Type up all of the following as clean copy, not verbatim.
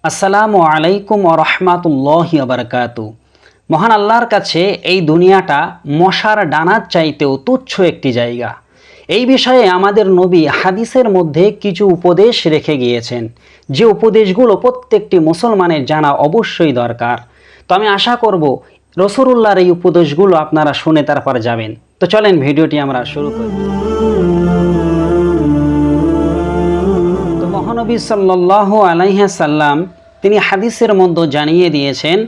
আসসালামু আলাইকুম ওয়া রাহমাতুল্লাহি ওয়া বারাকাতু। মহান আল্লাহর কাছে এই দুনিয়াটা মশার ডানার চাইতেও তুচ্ছ একটি জায়গা। এই বিষয়ে আমাদের নবী হাদিসের মধ্যে কিছু উপদেশ রেখে গিয়েছেন, যে উপদেশগুলো প্রত্যেকটি মুসলমানের জানা অবশ্যই দরকার। তো আমি আশা করব রাসূলুল্লাহর এই উপদেশগুলো আপনারা শুনে তারপর যাবেন। তো চলেন ভিডিওটি আমরা শুরু করি। তো মহানবী সাল্লাল্লাহু আলাইহি সাল্লাম তিনি হাদিসের মধ্যে জানিয়ে দিয়েছেন,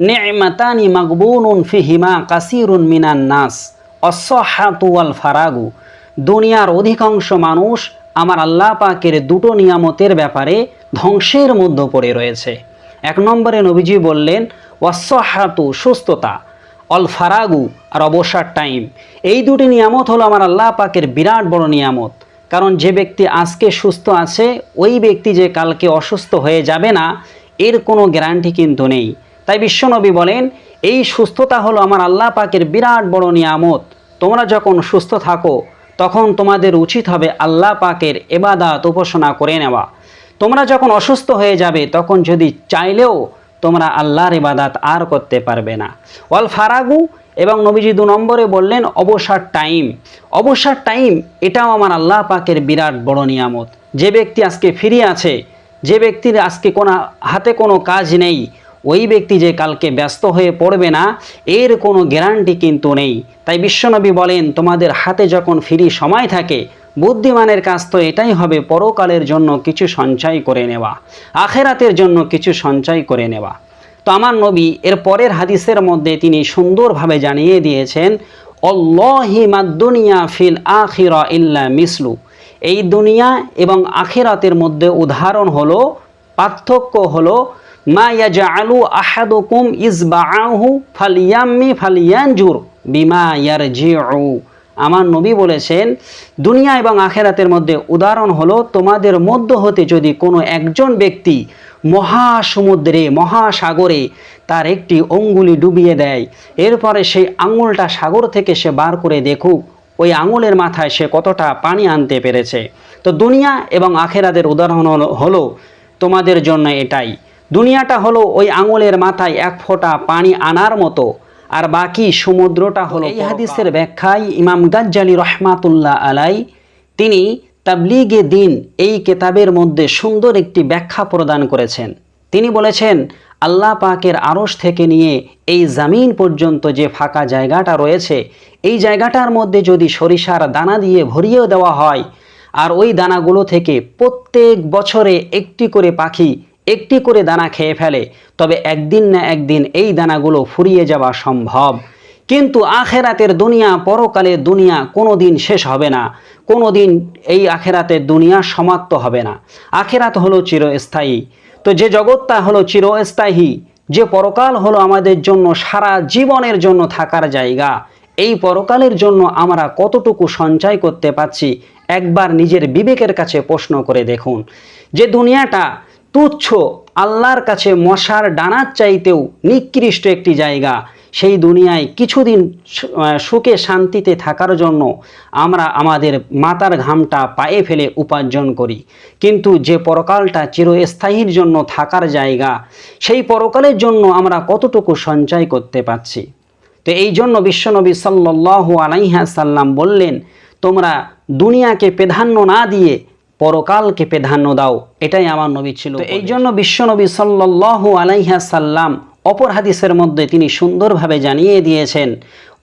নি'মাতানি মাগবুনুন ফিহিমা কাসীরুন মিনান নাস আস-সাহহাতু ওয়াল ফারাগু। দুনিয়ার অধিকাংশ মানুষ আমার আল্লাহ পাকের দুটো নিয়ামতের ব্যাপারে ধ্বংসের মধ্যে পড়ে রয়েছে। এক নম্বরে নবীজি বললেন ওয়াস-সাহহাতু, সুস্থতা, অল ফারাগু, আর অবসর টাইম। এই দুটি নিয়ামত হলো আমার আল্লাহ পাকের বিরাট বড় নিয়ামত। কারণ যে ব্যক্তি আজকে সুস্থ আছে, ওই ব্যক্তি যে কালকে অসুস্থ হয়ে যাবে না, এর কোনো গ্যারান্টি কিন্তু নেই। তাই বিশ্বনবী বলেন এই সুস্থতা হলো আমার আল্লাহ পাকের বিরাট বড় নিয়ামত। তোমরা যখন সুস্থ থাকো তখন তোমাদের উচিত হবে আল্লাহ পাকের ইবাদত উপাসনা করে নেওয়া। তোমরা যখন অসুস্থ হয়ে যাবে তখন যদি চাইলেও তোমরা আল্লাহর ইবাদত আর করতে পারবে না। ওয়াল ফারাগু, এবং নবীজি 2 নম্বরে বললেন অবসর টাইম। অবসর টাইম এটাও আমার আল্লাহ পাকের বিরাট বড় নিয়ামত। যে ব্যক্তি আজকে ফ্রি আছে, যে ব্যক্তির আজকে হাতে কোনো কাজ নেই, ওই ব্যক্তি যে কালকে ব্যস্ত হয়ে পড়বে না, এর কোনো গ্যারান্টি কিন্তু নেই। তাই বিশ্বনবী বলেন তোমাদের হাতে যখন ফ্রি সময় থাকে, বুদ্ধিমানের কাজ তো এটাই হবে পরকালের জন্য কিছু সঞ্চয় করে নেওয়া, আখেরাতের জন্য কিছু সঞ্চয় করে নেওয়া। তো আমার নবী এর পরের হাদিসের মধ্যে তিনি সুন্দরভাবে জানিয়ে দিয়েছেন, আল্লাহি মাদ-দুনিয়া ফিল আখিরা ইল্লা মিসলু। এই দুনিয়া এবং আখিরাতের মধ্যে উদাহরণ হলো, পার্থক্য হলো, মা ইয়াজআলু আহাদুকুম ইসবাআহু ফালিয়াম্মি ফালিয়ানজুর বিমা ইয়ারজিউ। আমার নবী বলেছেন দুনিয়া এবং আখেরাতের মধ্যে উদাহরণ হলো, তোমাদের মধ্য হতে যদি কোনো একজন ব্যক্তি মহাসমুদ্রে, মহাসাগরে তার একটি অঙ্গুলি ডুবিয়ে দেয়, এরপরে সেই আঙুলটা সাগর থেকে সে বার করে দেখুক ওই আঙুলের মাথায় সে কতটা পানি আনতে পেরেছে। তো দুনিয়া এবং আখেরাতের উদাহরণ হলো তোমাদের জন্য এটাই। দুনিয়াটা হলো ওই আঙুলের মাথায় 1 ফোঁটা পানি আনার মতো, আর বাকি সমুদ্রটা হলো। এই হাদিসের ব্যাখ্যায় ইমাম গাজ্জালি রহমাতুল্লাহ আলাই তিনি তাবলীগে দ্বীন এই কিতাবের মধ্যে সুন্দর একটি ব্যাখ্যা প্রদান করেছেন। তিনি বলেছেন আল্লাহ পাকের আরশ থেকে নিয়ে এই জমিন পর্যন্ত যে ফাঁকা জায়গাটা রয়েছে, এই জায়গাটার মধ্যে যদি সরিষার দানা দিয়ে ভরিয়ে দেওয়া হয়, আর ওই দানাগুলো থেকে প্রত্যেক বছরে একটি করে পাখি একটি করে দানা খেয়ে ফেলে, তবে একদিন না একদিন এই দানাগুলো ফুরিয়ে যাওয়া সম্ভব। কিন্তু আখেরাতের দুনিয়া, পরকালের দুনিয়া কোনো দিন শেষ হবে না, কোনো দিন এই আখেরাতের দুনিয়া সমাপ্ত হবে না। আখেরাত হলো চিরস্থায়ী। তো যে জগৎটা হলো চিরস্থায়ী, যে পরকাল হলো আমাদের জন্য সারা জীবনের জন্য থাকার জায়গা, এই পরকালের জন্য আমরা কতটুকু সঞ্চয় করতে পারছি একবার নিজের বিবেকের কাছে প্রশ্ন করে দেখুন। যে দুনিয়াটা তুচ্ছ, আল্লাহর কাছে মশার ডানার চাইতেও নিকৃষ্ট একটি জায়গা, সেই দুনিয়ায় কিছুদিন সুখে শান্তিতে থাকার জন্য আমরা আমাদের মাথার ঘামটা পায়ে ফেলে উপার্জন করি। কিন্তু যে পরকালটা চিরস্থায়ীর জন্য থাকার জায়গা, সেই পরকালের জন্য আমরা কতটুকু সঞ্চয় করতে পারছি। তো এই জন্য বিশ্বনবী সাল্লাল্লাহু আলাইহি সাল্লাম বললেন তোমরা দুনিয়াকে প্রাধান্য না দিয়ে পরকালকে প্রাধান্য দাও। এটাই আমার নবী ছিল। তো এই জন্য বিশ্বনবী সাল্লাল্লাহু আলাইহি সাল্লাম অপর হাদিসের মধ্যে তিনি সুন্দরভাবে জানিয়ে দিয়েছেন,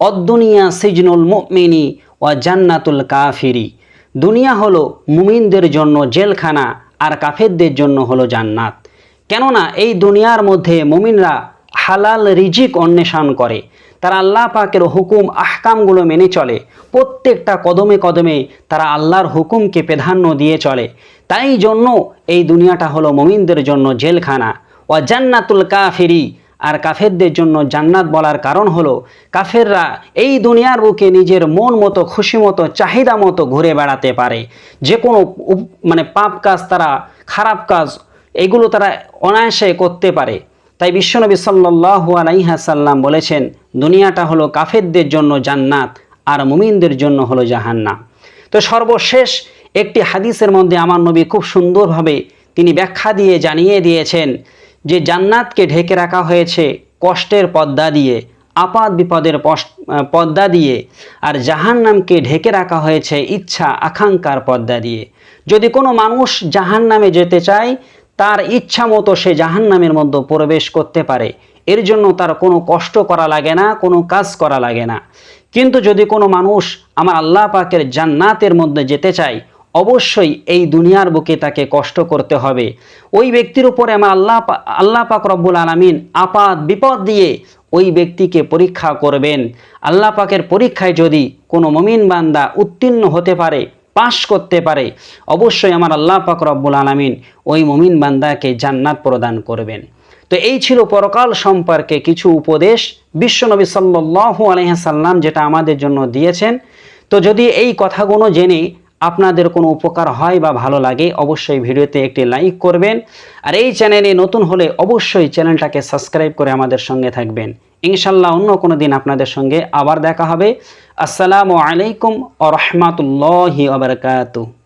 অদ-দুনিয়া সিজনুল মুমিনি ওয়া জান্নাতুল কাফিরি। দুনিয়া হলো মুমিনদের জন্য জেলখানা, আর কাফেরদের জন্য হলো জান্নাত। কেননা এই দুনিয়ার মধ্যে মুমিনরা হালাল রিজিক অন্বেষণ করে, তারা আল্লাহ পাকের হুকুম আহকামগুলো মেনে চলে, প্রত্যেকটা কদমে কদমে তারা আল্লাহর হুকুমকে প্রাধান্য দিয়ে চলে। তাই জন্য এই দুনিয়াটা হলো মুমিনদের জন্য জেলখানা। ওয়া জান্নাতুল কাফিরি, আর কাফেরদের জন্য জান্নাত বলার কারণ হলো কাফেররা এই দুনিয়ার বুকে নিজের মন মতো, খুশি মতো, চাহিদা মতো ঘুরে বেড়াতে পারে। যে কোনো পাপ কাজ, তারা খারাপ কাজ, এগুলো তারা অনায়াসে করতে পারে। তাই বিশ্বনবী সাল্লাল্লাহু আলাইহি সাল্লাম বলেছেন দুনিয়াটা হলো কাফেরদের জন্য জান্নাত, আর মুমিনদের জন্য হলো জাহান্নাম। তো সর্বশেষ একটি হাদিসের মধ্যে আমার নবী খুব সুন্দরভাবে তিনি ব্যাখ্যা দিয়ে জানিয়ে দিয়েছেন যে জান্নাতকে ঢেকে রাখা হয়েছে কষ্টের পর্দা দিয়ে, আপাত বিপদের পর্দা দিয়ে, আর জাহান্নামকে ঢেকে রাখা হয়েছে ইচ্ছা আকাঙ্ক্ষার পর্দা দিয়ে। যদি কোনো মানুষ জাহান্নামে যেতে চায়, তার ইচ্ছা মতো সে জাহান্নামের মধ্যে প্রবেশ করতে পারে, এর জন্য তার কোনো কষ্ট করা লাগে না, কোনো কাজ করা লাগে না। কিন্তু যদি কোনো মানুষ আমার আল্লাহ পাকের জান্নাতের মধ্যে যেতে চায়, অবশ্যই এই দুনিয়ার বুকে তাকে কষ্ট করতে হবে। ওই ব্যক্তির উপরে আমার আল্লাহ পাক রব্বুল আলামিন আপাত বিপদ দিয়ে ওই ব্যক্তিকে পরীক্ষা করবেন। আল্লাহ পাকের পরীক্ষায় যদি কোনো মুমিন বান্দা উত্তীর্ণ হতে পারে, পাশ করতে পারে, অবশ্যই আমার আল্লাহ পাক রব্বুল আলামিন ওই মুমিন বান্দাকে জান্নাত প্রদান করবেন। তো এই ছিল পরকাল সম্পর্কে কিছু উপদেশ বিশ্বনবী সাল্লাল্লাহু আলাইহি সাল্লাম যেটা আমাদের জন্য দিয়েছেন। তো যদি এই কথাগুলো জেনে আপনাদের কোনো উপকার হয় বা ভালো লাগে, অবশ্যই ভিডিওতে একটি লাইক করবেন। আর এই চ্যানেলে নতুন হলে অবশ্যই চ্যানেলটাকে সাবস্ক্রাইব করে আমাদের সঙ্গে থাকবেন। ইনশাল্লাহ অন্য কোনো দিন আপনাদের সঙ্গে আবার দেখা হবে। আসসালামু আলাইকুম ওয়া রাহমাতুল্লাহি ওয়া বারাকাতুহু।